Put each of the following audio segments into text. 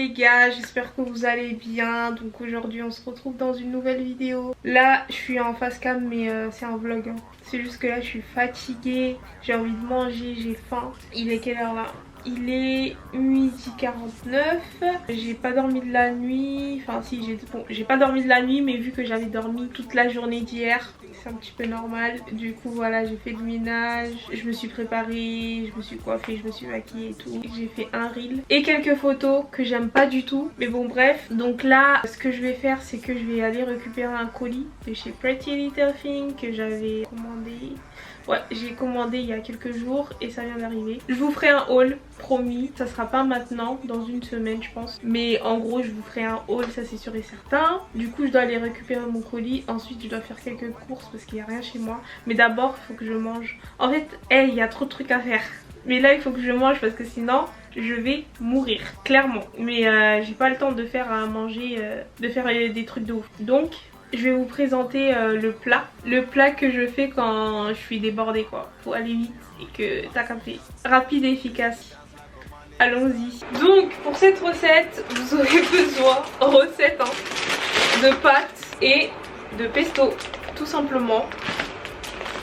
les gars, j'espère que vous allez bien. Donc aujourd'hui on se retrouve dans une nouvelle vidéo. Là je suis en face cam mais c'est un vlog hein. C'est juste que là je suis fatiguée, j'ai envie de manger, j'ai faim. Il est quelle heure là? Il est 12h49. J'ai pas dormi de la nuit. Enfin si, j'ai pas dormi de la nuit, mais vu que j'avais dormi toute la journée d'hier, c'est un petit peu normal. Du coup voilà, j'ai fait le ménage, je me suis préparée, je me suis coiffée, je me suis maquillée et tout. J'ai fait un reel et quelques photos que j'aime pas du tout. Mais bon bref, donc là ce que je vais faire c'est que je vais aller récupérer un colis de chez Pretty Little Thing que j'avais commandé. Ouais, j'ai commandé il y a quelques jours et ça vient d'arriver. Je vous ferai un haul, promis. Ça sera pas maintenant, dans une semaine je pense. Mais en gros je vous ferai un haul, ça c'est sûr et certain. Du coup je dois aller récupérer mon colis. Ensuite je dois faire quelques courses parce qu'il n'y a rien chez moi. Mais d'abord il faut que je mange. En fait, il y a trop de trucs à faire. Mais là il faut que je mange parce que sinon je vais mourir, clairement. Mais j'ai pas le temps de faire à manger, de faire des trucs de ouf. Donc je vais vous présenter le plat que je fais quand je suis débordée quoi. Faut aller vite et que t'as capté. Rapide et efficace. Allons-y. Donc pour cette recette, vous aurez besoin, recette hein, de pâtes et de pesto. Tout simplement.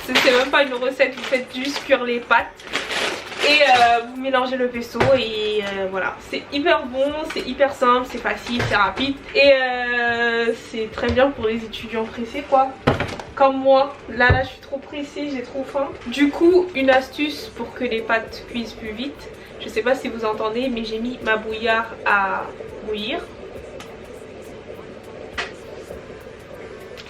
C'est même pas une recette, vous faites juste cuire les pâtes. Et vous mélangez le pesto et voilà, c'est hyper bon, c'est hyper simple, c'est facile, c'est rapide. Et c'est très bien pour les étudiants pressés quoi. Comme moi, là je suis trop pressée, j'ai trop faim. Du coup, une astuce pour que les pâtes cuisent plus vite. Je sais pas si vous entendez mais j'ai mis ma bouillarde à bouillir.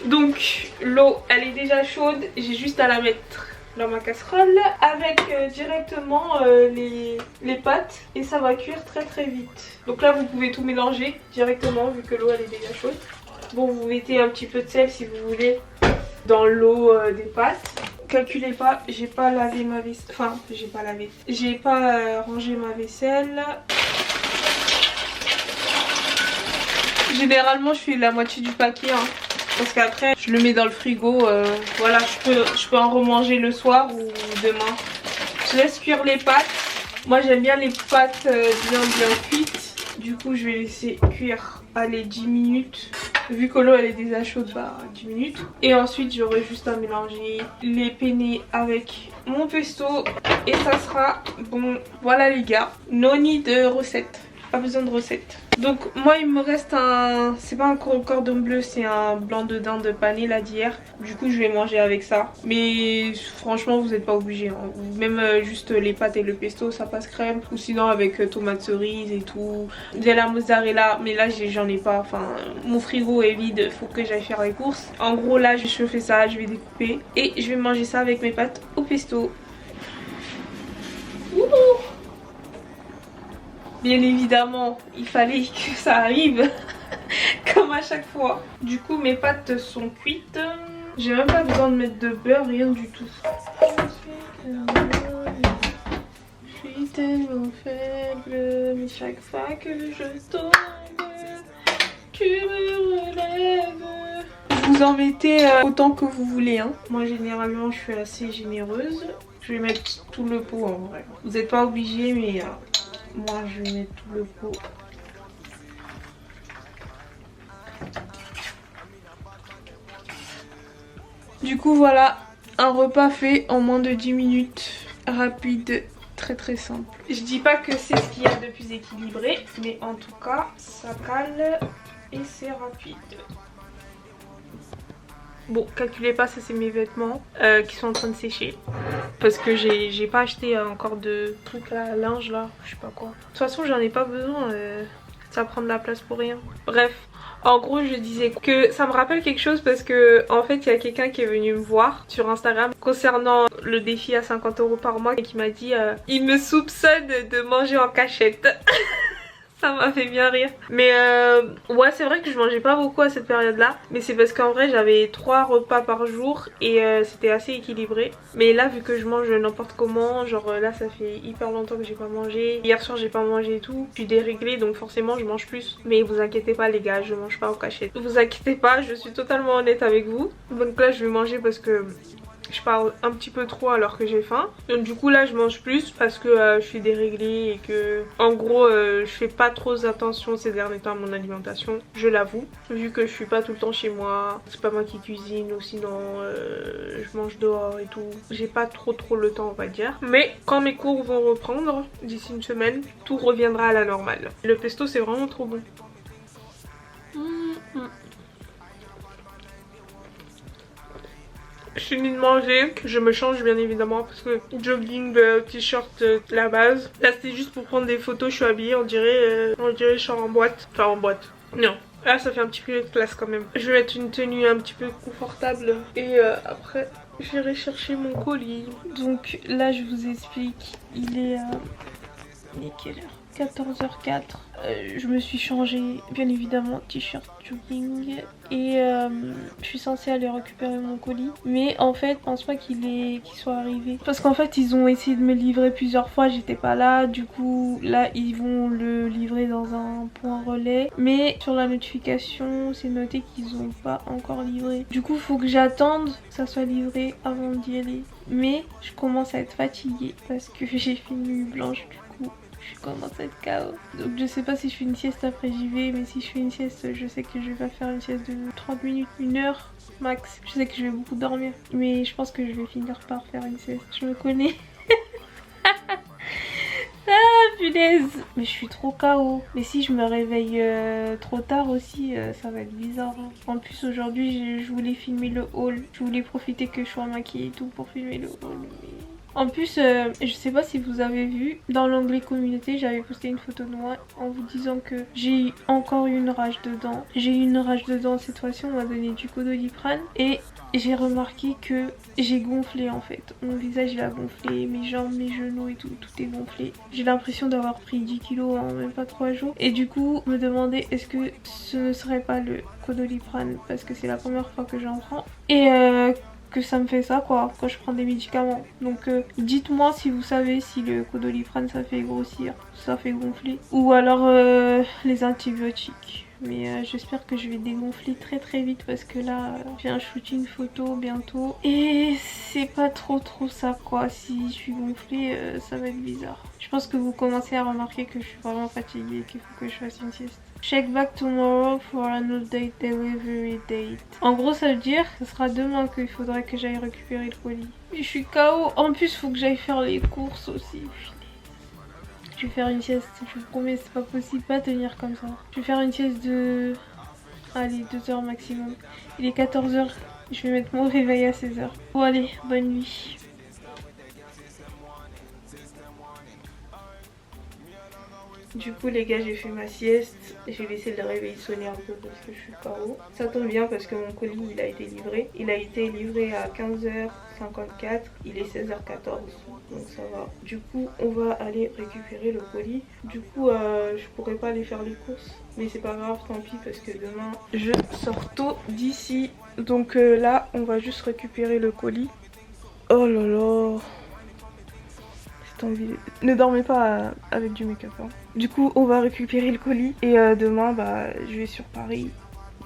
Donc l'eau elle est déjà chaude, j'ai juste à la mettre dans ma casserole avec directement les pâtes et ça va cuire très très vite. Donc là vous pouvez tout mélanger directement vu que l'eau elle est déjà chaude. Bon, vous mettez un petit peu de sel si vous voulez dans l'eau des pâtes. Calculez pas, j'ai pas lavé ma vaisselle, enfin j'ai pas rangé ma vaisselle. Généralement je fais la moitié du paquet hein. Parce qu'après je le mets dans le frigo, voilà, je peux en remanger le soir ou demain. Je laisse cuire les pâtes. Moi j'aime bien les pâtes bien cuites. Du coup je vais laisser cuire allez 10 minutes. Vu que l'eau elle est déjà chaude, bah 10 minutes. Et ensuite j'aurai juste à mélanger les penne avec mon pesto. Et ça sera bon. Voilà les gars, no need de recette. Pas besoin de recette. Donc moi il me reste un, c'est pas un cordon bleu, c'est un blanc de dinde pané là d'hier. Du coup je vais manger avec ça. Mais franchement vous n'êtes pas obligés hein. Même juste les pâtes et le pesto ça passe crème. Ou sinon avec tomate cerise et tout. De la mozzarella mais là j'en ai pas. Enfin mon frigo est vide, faut que j'aille faire les courses. En gros là je fais ça, je vais découper. Et je vais manger ça avec mes pâtes au pesto. Wouhou! Bien évidemment, il fallait que ça arrive, comme à chaque fois. Du coup, mes pâtes sont cuites. J'ai même pas besoin de mettre de beurre, rien du tout. Je suis tellement faible, mais chaque fois que je tombe, tu me relèves. Vous en mettez autant que vous voulez. Hein. Moi, généralement, je suis assez généreuse. Je vais mettre tout le pot en vrai. Vous n'êtes pas obligés, mais... moi je vais mettre tout le pot. Du coup voilà, un repas fait en moins de 10 minutes. Rapide, très très simple. Je dis pas que c'est ce qu'il y a de plus équilibré, mais en tout cas ça cale et c'est rapide. Bon, calculez pas, ça c'est mes vêtements qui sont en train de sécher. Parce que j'ai pas acheté encore de trucs à linge là, je sais pas quoi. De toute façon j'en ai pas besoin, ça prend de la place pour rien. Bref, en gros je disais que ça me rappelle quelque chose parce que en fait il y a quelqu'un qui est venu me voir sur Instagram concernant le défi à 50 € par mois et qui m'a dit il me soupçonne de manger en cachette. Ça m'a fait bien rire. Mais ouais c'est vrai que je mangeais pas beaucoup à cette période là. Mais c'est parce qu'en vrai j'avais 3 repas par jour et c'était assez équilibré. Mais là vu que je mange n'importe comment, genre là ça fait hyper longtemps que j'ai pas mangé. Hier soir j'ai pas mangé et tout. Je suis déréglée donc forcément je mange plus. Mais vous inquiétez pas les gars, je mange pas en cachette. Vous inquiétez pas, je suis totalement honnête avec vous. Donc là je vais manger parce que je parle un petit peu trop alors que j'ai faim. Donc du coup là je mange plus parce que je suis déréglée et que en gros je fais pas trop attention ces derniers temps à mon alimentation, je l'avoue. Vu que je suis pas tout le temps chez moi, c'est pas moi qui cuisine ou sinon je mange dehors et tout. J'ai pas trop le temps on va dire. Mais quand mes cours vont reprendre d'ici une semaine, tout reviendra à la normale. Le pesto c'est vraiment trop bon. Je finis de manger, je me change bien évidemment parce que jogging, t-shirt, la base. Là c'était juste pour prendre des photos, je suis habillée, on dirait je suis en boîte. Enfin en boîte, non. Là ça fait un petit peu de classe quand même. Je vais mettre une tenue un petit peu confortable et après j'irai chercher mon colis. Donc là je vous explique, il est quelle heure ? 14h04. Je me suis changée, bien évidemment, t-shirt jogging et je suis censée aller récupérer mon colis. Mais en fait, je pense pas qu'il soit arrivé. Parce qu'en fait, ils ont essayé de me livrer plusieurs fois, j'étais pas là. Du coup, là, ils vont le livrer dans un point relais. Mais sur la notification, c'est noté qu'ils ont pas encore livré. Du coup, faut que j'attende que ça soit livré avant d'y aller. Mais je commence à être fatiguée parce que j'ai fait une nuit blanche du coup. Je commence à être KO. Donc je sais pas si je fais une sieste après j'y vais, mais si je fais une sieste, je sais que je vais faire une sieste de 30 minutes, 1 heure max. Je sais que je vais beaucoup dormir, mais je pense que je vais finir par faire une sieste. Je me connais. Ah punaise. Mais je suis trop KO. Mais si je me réveille trop tard aussi, ça va être bizarre. Hein. En plus aujourd'hui je voulais filmer le haul. Je voulais profiter que je sois maquillée et tout pour filmer le haul. Mais... En plus, je sais pas si vous avez vu, dans l'onglet communauté, j'avais posté une photo de moi en vous disant que j'ai encore eu une rage de dents. J'ai eu une rage de dents cette fois-ci, on m'a donné du Codoliprane et j'ai remarqué que j'ai gonflé en fait. Mon visage il a gonflé, mes jambes, mes genoux et tout est gonflé. J'ai l'impression d'avoir pris 10 kilos en même pas 3 jours. Et du coup, me demander est-ce que ce ne serait pas le Codoliprane parce que c'est la première fois que j'en prends. Et que ça me fait ça quoi quand je prends des médicaments. Donc dites-moi si vous savez si le Codoliprane ça fait grossir, ça fait gonfler ou alors les antibiotiques. Mais j'espère que je vais dégonfler très vite parce que là j'ai un shooting photo bientôt et c'est pas trop ça quoi. Si je suis gonflée ça va être bizarre. Je pense que vous commencez à remarquer que je suis vraiment fatiguée et qu'il faut que je fasse une sieste. Check back tomorrow for an update delivery date. En gros ça veut dire que ce sera demain qu'il faudrait que j'aille récupérer le colis. Je suis KO. En plus faut que j'aille faire les courses aussi. Je vais faire une sieste, je vous promets c'est pas possible pas tenir comme ça. Je vais faire une sieste de... allez 2 heures maximum. Il est 14h, je vais mettre mon réveil à 16h. Bon allez, bonne nuit. Du coup les gars j'ai fait ma sieste, j'ai laissé le réveil sonner un peu parce que je suis KO. Ça tombe bien parce que mon colis il a été livré. Il a été livré à 15h54, il est 16h14 donc ça va. Du coup on va aller récupérer le colis. Du coup je pourrais pas aller faire les courses mais c'est pas grave tant pis parce que demain je sors tôt d'ici. Donc là on va juste récupérer le colis. Oh là là. Ne dormez pas avec du make-up hein. Du coup on va récupérer le colis et demain je vais sur Paris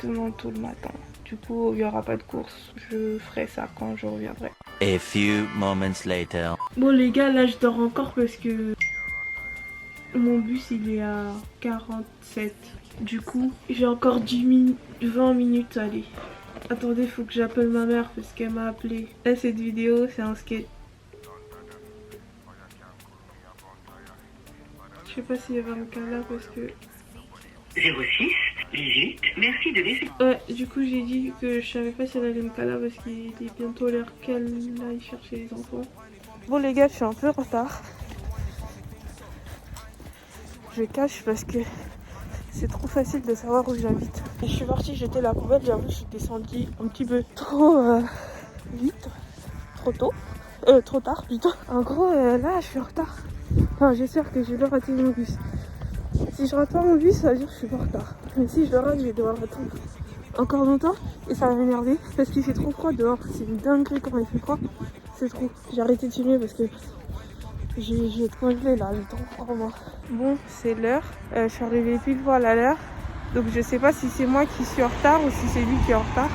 demain tôt le matin. Du coup il n'y aura pas de course, je ferai ça quand je reviendrai. A few moments later. Bon les gars là je dors encore parce que mon bus il est à 47. Du coup j'ai encore 20 minutes à aller. Attendez faut que j'appelle ma mère parce qu'elle m'a appelé. Là cette vidéo c'est un skate. Je sais pas s'il va me caler là parce que... 06 18, merci de laisser. Ouais, du coup j'ai dit que je savais pas si elle allait me caler parce qu'il est bientôt l'heure qu'elle aille chercher les enfants. Bon les gars, je suis un peu en retard. Je cache parce que c'est trop facile de savoir où j'habite. Je suis partie jeter la poubelle, j'avoue je suis descendue un petit peu trop vite, trop tard plutôt. En gros là je suis en retard. Enfin j'espère que je vais rater mon bus. Si je rate pas mon bus ça veut dire que je suis pas en retard. Mais si je le rate je vais devoir attendre encore longtemps et ça va m'énerver parce qu'il fait trop froid dehors. C'est une dinguerie quand il fait froid. C'est trop. J'ai arrêté de filmer parce que je vais être congelée là, j'ai trop froid moi. Bon c'est l'heure, je suis arrivée pile poil à l'heure. Donc je sais pas si c'est moi qui suis en retard ou si c'est lui qui est en retard.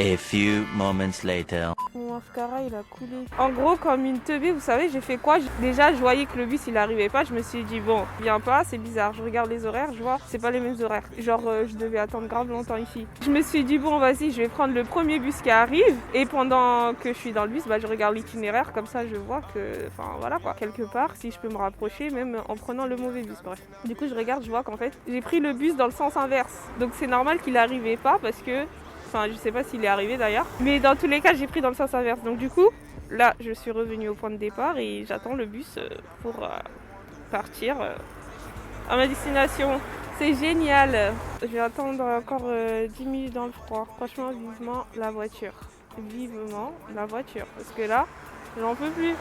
A few moments later. Bon mascara il a coulé. En gros comme une teubée, vous savez j'ai fait quoi? Déjà je voyais que le bus il arrivait pas, je me suis dit bon viens pas, c'est bizarre. Je regarde les horaires, je vois c'est pas les mêmes horaires. Genre je devais attendre grave longtemps ici. Je me suis dit bon vas-y je vais prendre le premier bus qui arrive et pendant que je suis dans le bus bah je regarde l'itinéraire comme ça je vois que enfin voilà quoi, quelque part si je peux me rapprocher même en prenant le mauvais bus bref. Du coup je regarde, je vois qu'en fait j'ai pris le bus dans le sens inverse. Donc c'est normal qu'il arrivait pas parce que enfin je sais pas s'il est arrivé d'ailleurs. Mais dans tous les cas j'ai pris dans le sens inverse. Donc du coup là je suis revenue au point de départ et j'attends le bus pour partir à ma destination. C'est génial. Je vais attendre encore 10 minutes dans le froid. Franchement vivement la voiture. Vivement la voiture. Parce que là j'en peux plus.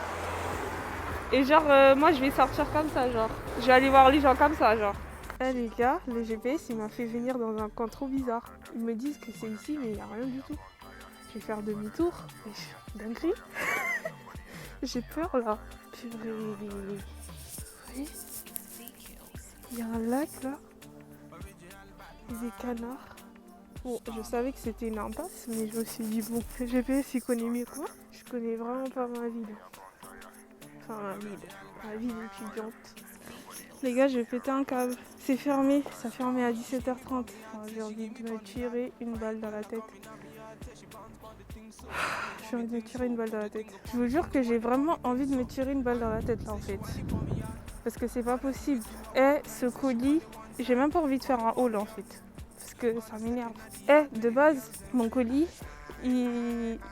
Et genre moi je vais sortir comme ça genre. Je vais aller voir les gens comme ça genre. Eh les gars, le GPS il m'a fait venir dans un coin trop bizarre. Ils me disent que c'est ici mais il n'y a rien du tout. Je vais faire demi-tour. Dinguerie. J'ai peur là. Purée. Vous voyez ? Il y a un lac là. Et des canards. Bon, je savais que c'était une impasse, mais je me suis dit bon, le GPS il connaît mieux quoi. Je connais vraiment pas ma ville. Enfin ma ville étudiante. Les gars, je vais péter un câble. C'est fermé, ça fermait à 17h30. Enfin, j'ai envie de me tirer une balle dans la tête. J'ai envie de me tirer une balle dans la tête. Je vous jure que j'ai vraiment envie de me tirer une balle dans la tête là en fait. Parce que c'est pas possible. Et ce colis, j'ai même pas envie de faire un haul en fait. Parce que ça m'énerve. Et de base, mon colis,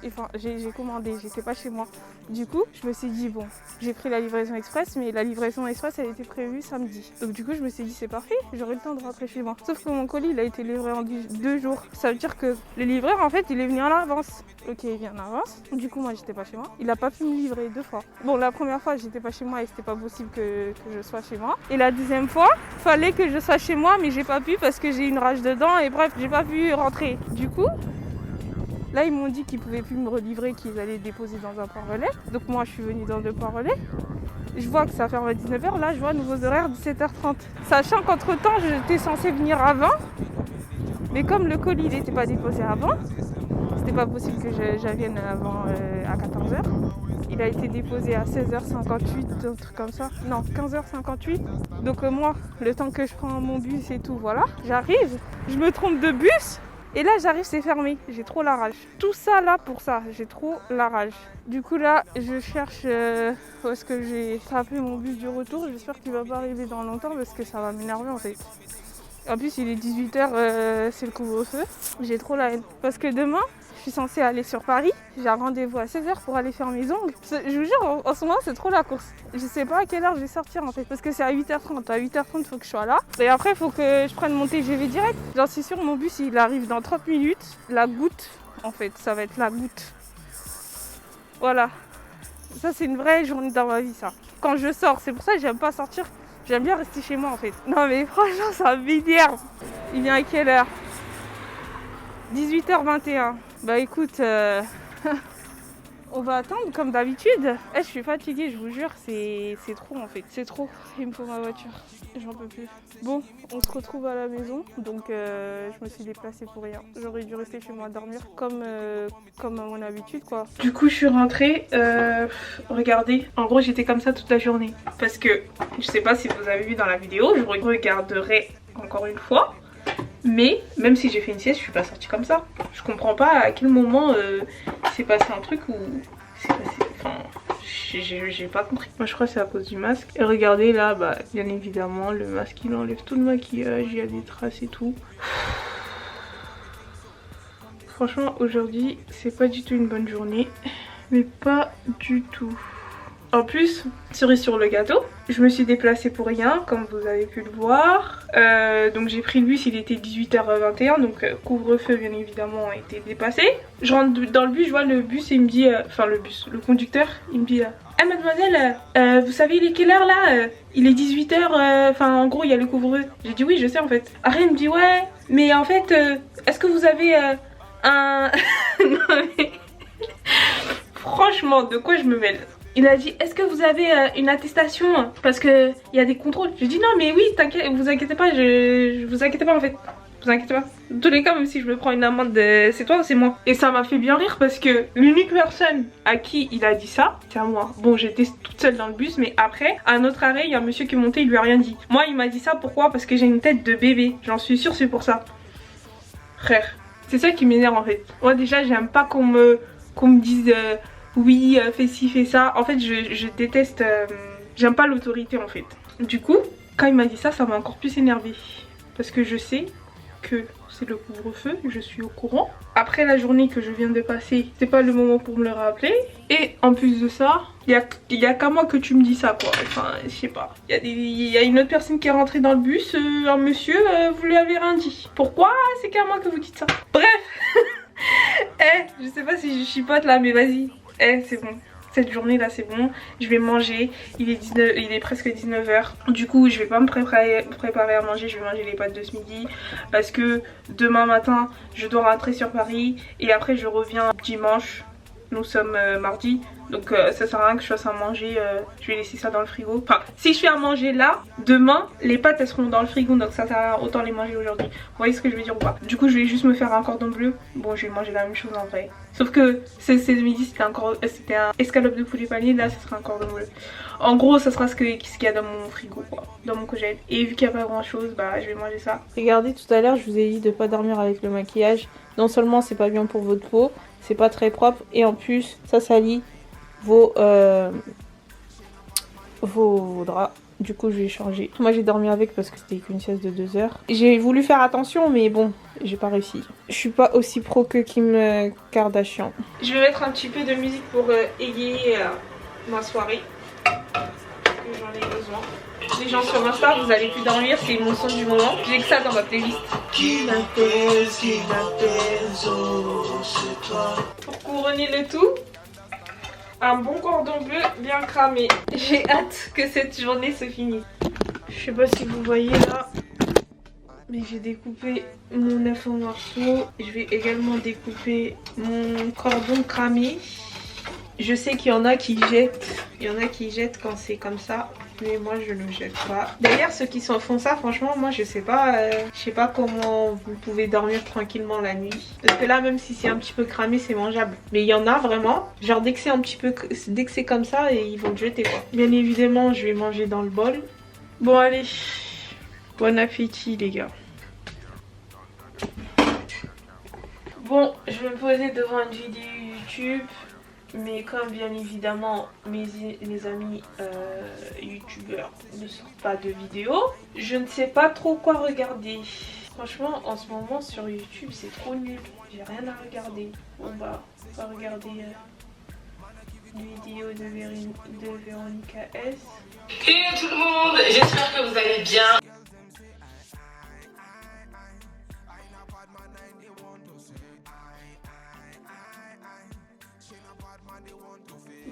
enfin, j'ai commandé, j'étais pas chez moi. Du coup, je me suis dit bon, j'ai pris la livraison express, mais la livraison express elle était prévue samedi. Donc du coup, je me suis dit c'est parfait, j'aurai le temps de rentrer chez moi. Sauf que mon colis il a été livré en 2 jours. Ça veut dire que le livreur en fait il est venu en avance. Ok, il vient en avance. Du coup, moi j'étais pas chez moi. Il a pas pu me livrer 2 fois. Bon, la première fois j'étais pas chez moi et c'était pas possible que je sois chez moi. Et la deuxième fois, fallait que je sois chez moi, mais j'ai pas pu parce que j'ai une rage dedans et bref, j'ai pas pu rentrer. Du coup. Là, ils m'ont dit qu'ils pouvaient plus me relivrer, qu'ils allaient déposer dans un port relais. Donc moi, je suis venue dans le port relais. Je vois que ça ferme à 19h. Là, je vois nouveaux horaires 17h30. Sachant qu'entre-temps, j'étais censée venir avant. Mais comme le colis n'était pas déposé avant, c'était pas possible que je vienne avant à 14h. Il a été déposé à 16h58, un truc comme ça. Non, 15h58. Donc moi, le temps que je prends mon bus et tout, voilà. J'arrive, je me trompe de bus. Et là j'arrive, c'est fermé, j'ai trop la rage. Tout ça là pour ça, j'ai trop la rage. Du coup là, je cherche où est-ce que j'ai tapé mon bus du retour. J'espère qu'il va pas arriver dans longtemps parce que ça va m'énerver en fait. En plus il est 18h, c'est le couvre-feu. J'ai trop la haine. Parce que demain, je suis censée aller sur Paris. J'ai un rendez-vous à 16h pour aller faire mes ongles. Je vous jure, en ce moment c'est trop la course. Je sais pas à quelle heure je vais sortir en fait. Parce que c'est à 8h30. À 8h30 il faut que je sois là. Et après il faut que je prenne mon TGV direct. J'en suis sûre, mon bus il arrive dans 30 minutes. La goutte, en fait, ça va être la goutte. Voilà. Ça c'est une vraie journée dans ma vie ça. Quand je sors, c'est pour ça que j'aime pas sortir. J'aime bien rester chez moi en fait. Non mais franchement ça m'énerve. Il vient à quelle heure? 18h21. Bah écoute, on va attendre comme d'habitude. Je suis fatiguée, je vous jure, c'est trop en fait. C'est trop, il me faut ma voiture. J'en peux plus. Bon, on se retrouve à la maison. Donc je me suis déplacée pour rien. J'aurais dû rester chez moi dormir comme à mon habitude quoi. Du coup je suis rentrée. Regardez, en gros j'étais comme ça toute la journée. Parce que, je sais pas si vous avez vu dans la vidéo, je regarderai encore une fois. Mais même si j'ai fait une sieste, je suis pas sortie comme ça. Je comprends pas à quel moment il s'est passé un truc où c'est passé. Enfin, j'ai pas compris. Moi je crois que c'est à cause du masque. Et regardez là, bah bien évidemment le masque il enlève tout le maquillage, il y a des traces et tout. Franchement aujourd'hui c'est pas du tout une bonne journée. Mais pas du tout. En plus, cerise sur le gâteau, je me suis déplacée pour rien, comme vous avez pu le voir. Donc j'ai pris le bus, il était 18h21, donc couvre-feu bien évidemment a été dépassé. Je rentre dans le bus, je vois le bus et il me dit, le conducteur, il me dit ah mademoiselle, vous savez il est quelle heure là? Il est 18h, en gros il y a le couvre-feu. J'ai dit oui je sais en fait. Après il me dit ouais, mais en fait, est-ce que vous avez un... Non mais... Franchement, de quoi je me mêle? Il a dit est-ce que vous avez une attestation parce que il y a des contrôles. J'ai dit non mais oui t'inquiète, vous inquiétez pas, je vous inquiétez pas en fait. Vous inquiétez pas. Dans tous les cas, même si je me prends une amende, c'est toi ou c'est moi? Et ça m'a fait bien rire parce que l'unique personne à qui il a dit ça, c'est à moi. Bon, j'étais toute seule dans le bus, mais après, à un autre arrêt, il y a un monsieur qui est monté, il lui a rien dit. Moi, il m'a dit ça, pourquoi? Parce que j'ai une tête de bébé. J'en suis sûre, c'est pour ça. Frère, c'est ça qui m'énerve en fait. Moi, déjà, j'aime pas qu'on me dise oui, fais ci, fais ça. En fait, je déteste, j'aime pas l'autorité en fait. Du coup, quand il m'a dit ça, ça m'a encore plus énervé. Parce que je sais que c'est le couvre-feu, je suis au courant. Après la journée que je viens de passer, c'est pas le moment pour me le rappeler. Et en plus de ça, il y a qu'à moi que tu me dis ça quoi. Enfin, je sais pas. Il y a une autre personne qui est rentrée dans le bus, un monsieur, vous lui avez rien dit. Pourquoi c'est qu'à moi que vous dites ça? Bref. Je sais pas si je chipote là, mais vas-y. C'est bon. Cette journée là c'est bon, je vais manger, il est presque 19 h. Du coup je vais pas me préparer à manger, je vais manger les pâtes de ce midi. Parce que demain matin je dois rentrer sur Paris. Et après je reviens dimanche, nous sommes mardi. Donc ça sert à rien que je fasse à manger, je vais laisser ça dans le frigo. Enfin si je fais à manger là, demain les pâtes elles seront dans le frigo. Donc ça sert à rien, autant les manger aujourd'hui. Vous voyez ce que je veux dire ou pas? Du coup je vais juste me faire un cordon bleu. Bon je vais manger la même chose en vrai. Sauf que ce midi c'était un escalope de poulet pané, là ce sera un cordon bleu. En gros ça sera ce qu'il y a dans mon frigo quoi, dans mon congèle. Et vu qu'il n'y a pas grand chose, bah je vais manger ça. Regardez, tout à l'heure je vous ai dit de pas dormir avec le maquillage. Non seulement c'est pas bien pour votre peau, c'est pas très propre et en plus ça salit vos draps. Du coup je vais changer. Moi j'ai dormi avec parce que c'était qu'une sieste de 2 heures. J'ai voulu faire attention mais bon, j'ai pas réussi. Je suis pas aussi pro que Kim Kardashian. Je vais mettre un petit peu de musique pour égayer ma soirée. Que j'en ai besoin. Les gens sur Insta, vous allez plus dormir, c'est mon son du moment. J'ai que ça dans ma playlist. Qui m'appelle, pour couronner le tout, un bon cordon bleu bien cramé. J'ai hâte que cette journée se finisse. Je sais pas si vous voyez là, mais j'ai découpé mon œuf en morceaux. Je vais également découper mon cordon cramé. Je sais qu'il y en a qui jettent. Il y en a qui jettent quand c'est comme ça. Mais moi je ne jette pas. D'ailleurs ceux qui font ça, franchement moi je sais pas comment vous pouvez dormir tranquillement la nuit. Parce que là même si c'est un petit peu cramé c'est mangeable. Mais il y en a vraiment, genre dès que c'est un petit peu, dès que c'est comme ça et ils vont le jeter quoi. Bien évidemment je vais manger dans le bol. Bon allez, bon appétit les gars. Bon je vais me poser devant une vidéo YouTube. Mais comme bien évidemment mes amis youtubeurs ne sortent pas de vidéos, je ne sais pas trop quoi regarder. Franchement en ce moment sur YouTube c'est trop nul, j'ai rien à regarder. Bon bah on va regarder une vidéo de Véronica S. Hello tout le monde, j'espère que vous allez bien.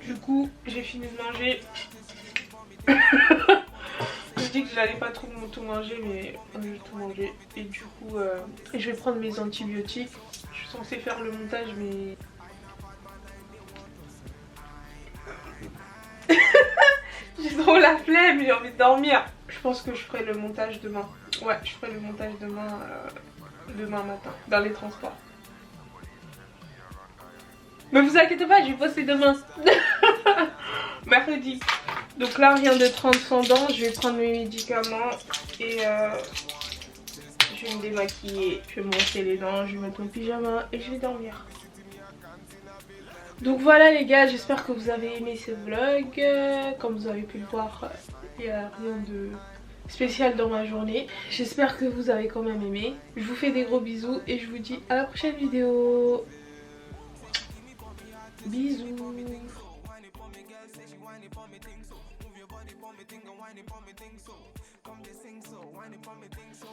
Du coup, j'ai fini de manger. Je dis que j'allais pas tout manger, mais j'ai tout mangé. Et du coup, je vais prendre mes antibiotiques. Je suis censée faire le montage, mais... j'ai trop la flemme, j'ai envie de dormir. Je pense que je ferai le montage demain. Ouais, je ferai le montage demain, demain matin, dans les transports. Mais vous inquiétez pas, je vais poster demain. Mercredi. Donc là rien de transcendant, je vais prendre mes médicaments et je vais me démaquiller, je vais me brosser les dents, je vais mettre mon pyjama et je vais dormir. Donc voilà les gars, j'espère que vous avez aimé ce vlog. Comme vous avez pu le voir, il n'y a rien de spécial dans ma journée. J'espère que vous avez quand même aimé. Je vous fais des gros bisous et je vous dis à la prochaine vidéo. Bisous. Come this thing so, whine it for me thing so.